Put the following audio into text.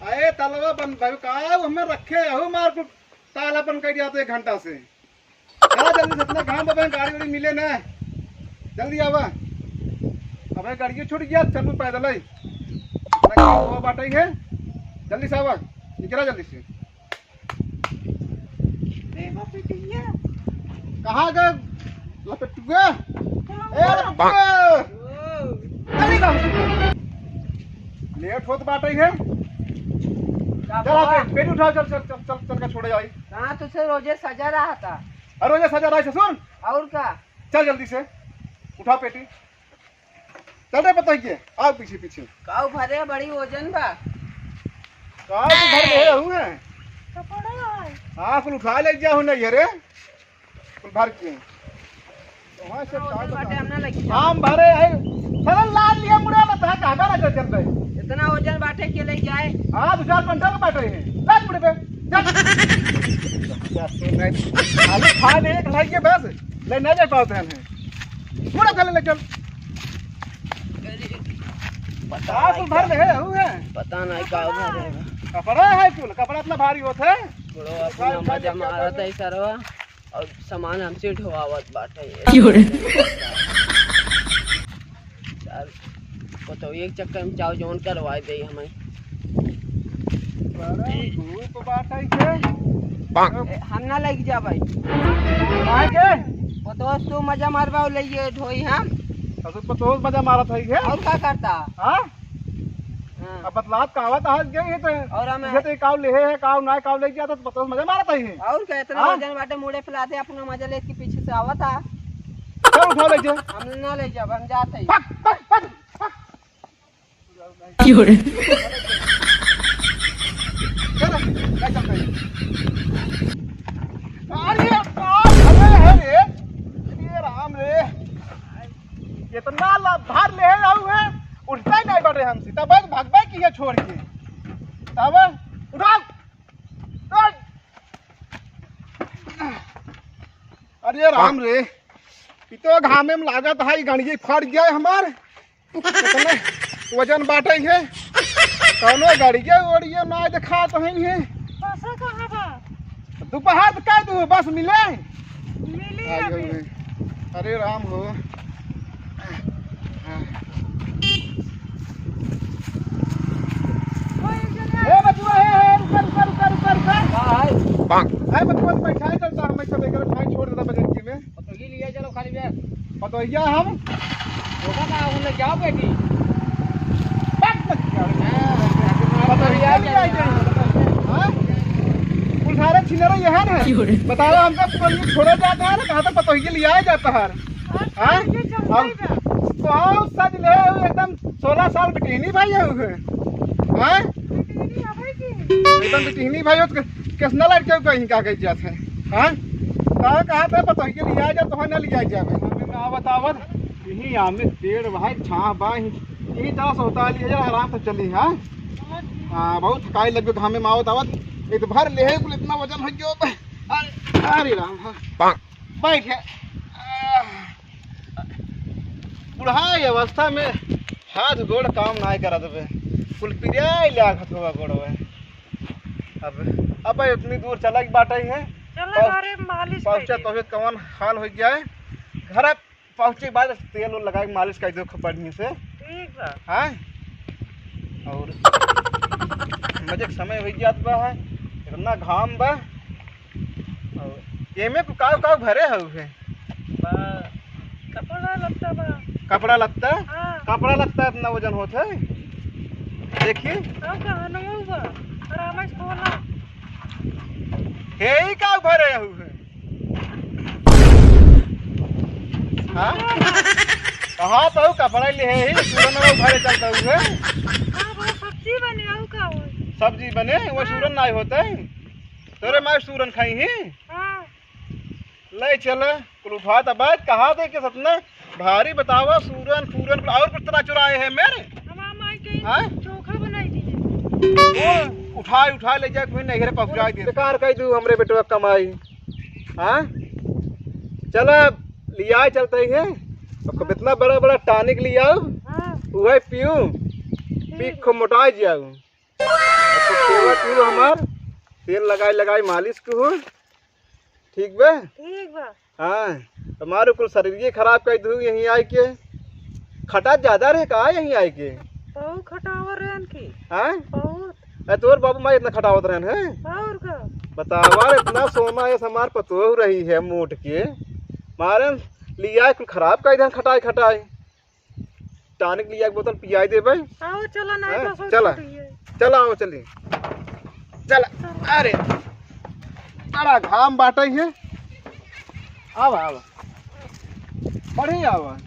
अरे तलवा बन भाई का हमें रखे हो मार को ताला बन कर दिया तो 1 घंटा से। चला जल्दी से अपना काम बाबा गाड़ी वाड़ी मिले ना जल्दी आवा। अबे गाड़ी छूट गया चलू पैदल ही वो बाटे है जल्दी से आवा निकला जल्दी से। देखो पिटिया कहाँ गए लपेटुआ ए लपेटुआ जल्दी का लेट होत बाटे है। चल पेट उठाओ चल चल चल चल चल के छोड़े आई। कहाँ तुझसे रोजे सजा रहा था। अरे रोजे सजा रहा है सुन और का चल जल्दी से उठा पेटी चल रे पता है आओ पीछे पीछे काऊ भरे बड़ी वजन बा का तो घर में हुए हाँ कुल उठा ले जाओ नहीं रे कुल भर के वहां से बाटे हमने लगी आम भरे है चल लाल लिया मुड़ा बता कहां ना चल चलते इतना वजन बाटे के ले जाए। हां 2-4 क्विंटल बाटे हैं लाल मुड़े पे आलू खा ले खाई के बस ले नहीं जा पाते हैं मुड़ा चल ले चल बता कुल भर ले हुए पता नहीं का भरेगा कपड़ा है कुल कपड़ा इतना भारी होता है बड़ो अपना मजा मारत है सरवा और सामान हमसे ढोवावत बाटे तो एक चक्कर में चाव जोन करवा दे हमें धूप बाटे के हम ना लग जा भाई काहे के वो तो तू मजा मारवा ले ये ढोई हम तो तो मजा मारत है और क्या करता। हां हाँ। अब बतलात कावत आज गए तो और हमें ये तो काव ले है काव ना काव ले गया तो बतो मजा मारत है और क्या इतना हाँ? वजन बाटे मुड़े फैलाते अपना मजा ले के पीछे से आवा था। चल उठा ले जा हम ना ले जा हम जाते ही पक पक पक क्यों रे चल ले चलते अरे बाप अरे है रे ये राम रे इतना भार ले आऊ है उठता ही नहीं बाटे हमसे तब भागबे की है छोड़ के तब उठा अरे राम रे इतो घामे में लागत है गणिये फट गया हमार इतने वजन बाटे है कौनो गड़िया ओड़िया ना दिखा तो है पैसा कहां बा दोपहर का दू बस मिले मिली अभी अरे राम हो ए बचवा है रुक हाय बचवा बैठा है चलता हम सब एक ठाई छोड़ देता बजट में तो ही लिया चलो खाली बे पतोहिया हम होगा का उन्हें जाओ बेटी पक मत पतोहिया भी आई जाए हां कुल सारे छिनरा ये है ना बताओ हमका कोई छोड़ा जाता है ना कहां तक पतोहिया लिया जाता है हां तो सज ले एकदम 16 साल बिटिहनी भाई है हां एकदम बिटिहनी भाई किसना लड़के कहीं का कह जात है हां कहा था पतोहिया लिया जा तो ना लिया जाए हमें आवत आवत यही आमे पेड़ भाई छां बा यही 10-40 आराम से चली हां हां बहुत थकाई लगे घामे में आवत आवत एक भर ले है कुल इतना वजन हो गयो अरे राम हां बैठ है बुढ़ाई अवस्था में हाथ गोड़ काम ना करत बे कुल पिराई लागत होगा गोड़वे अब इतनी दूर चला की बात है चलो घरे मालिश पहुंचा तो कौन हाल हो गया है घर पहुंचे के बाद तेल उल लगा के मालिश कर दो खपड़नी से ठीक बा हाँ और मजे के समय हो जात बा है इतना घाम बा और एमे का भरे है कपड़ा लगता बा कपड़ा लगता है हाँ। कपड़ा लगता है इतना वजन होता है देखिए अब कहां न होगा आराम से खोला हे ही का भरे है हाँ कहाँ तो कपड़ा ले ही सूरन में भरे चलता हुए हां वो सब्जी बने आऊ का हो सब्जी बने वो सूरन नहीं होता है तेरे मैं सूरन खाई ही हां ले चल कुल उठा तब कहा थे कि सपना भारी बतावा सूरन पूरन और कुछ तरह चुराए हैं मेरे हमारा माई के हाँ चोखा बनाई दीजिए उठा ले जा कोई नहीं पहुंचा दे बेकार कह दू हमरे बेटवा कमाई हाँ चल लिया चलते हैं अब इतना बड़ा बड़ा टॉनिक लिया हां वह पीऊं पी को मोटा जाऊं सेवा तू हमार तेल लगाई लगाई मालिश को ठीक बे। ठीक बा। हाँ तुम्हारे कुल शरीर खराब कर दू यहीं आई के खटा ज्यादा रहे का यहीं आई के बहुत खटावर रहन की। हाँ बहुत। तोर बाबू माँ इतना खटावत रहन है और का बतावा इतना सोना है हमार पतो रही है मोट के मारे लिया कुल खराब कर दे खटाई खटाई टानिक लिया एक बोतल पियाई दे भाई। आओ चला नहीं हाँ, बस चला। चला आओ चली चला। अरे बड़ा घाम बाटे है आवा आवा बढ़िया आवा।